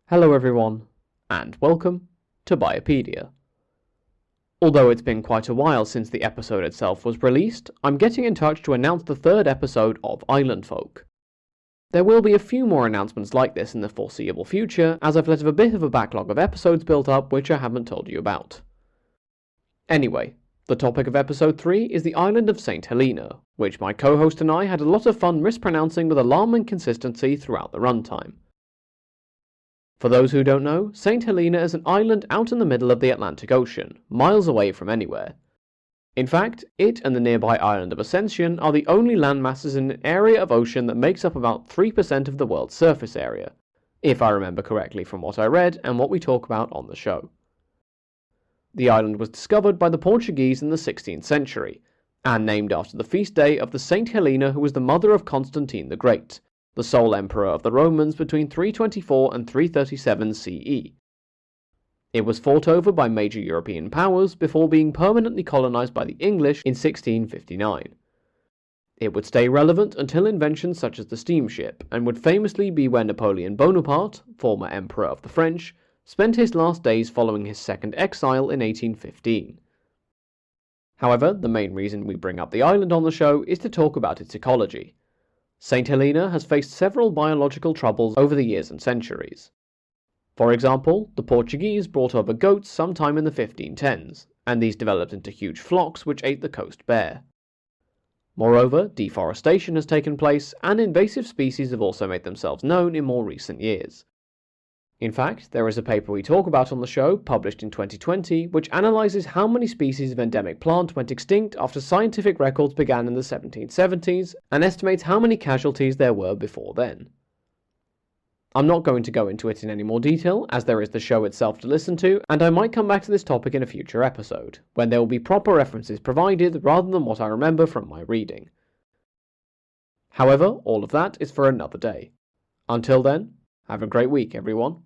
Hello everyone, and welcome to Biopedia. Although it's been quite a while since the episode itself was released, I'm getting in touch to announce the third episode of Island Folk. There will be a few more announcements like this in the foreseeable future, as I've let a bit of a backlog of episodes built up which I haven't told you about. Anyway, the topic of episode 3 is the island of St. Helena, which my co-host and I had a lot of fun mispronouncing with alarming consistency throughout the runtime. For those who don't know, St. Helena is an island out in the middle of the Atlantic Ocean, miles away from anywhere. In fact, it and the nearby island of Ascension are the only landmasses in an area of ocean that makes up about 3% of the world's surface area, if I remember correctly from what I read and what we talk about on the show. The island was discovered by the Portuguese in the 16th century, and named after the feast day of the St. Helena, who was the mother of Constantine the Great, the sole emperor of the Romans between 324 and 337 CE. It was fought over by major European powers before being permanently colonized by the English in 1659. It would stay relevant until inventions such as the steamship, and would famously be where Napoleon Bonaparte, former emperor of the French, spent his last days following his second exile in 1815. However, the main reason we bring up the island on the show is to talk about its ecology. St. Helena has faced several biological troubles over the years and centuries. For example, the Portuguese brought over goats sometime in the 1510s, and these developed into huge flocks which ate the coast bare. Moreover, deforestation has taken place, and invasive species have also made themselves known in more recent years. In fact, there is a paper we talk about on the show, published in 2020, which analyses how many species of endemic plant went extinct after scientific records began in the 1770s, and estimates how many casualties there were before then. I'm not going to go into it in any more detail, as there is the show itself to listen to, and I might come back to this topic in a future episode, when there will be proper references provided rather than what I remember from my reading. However, all of that is for another day. Until then, have a great week, everyone.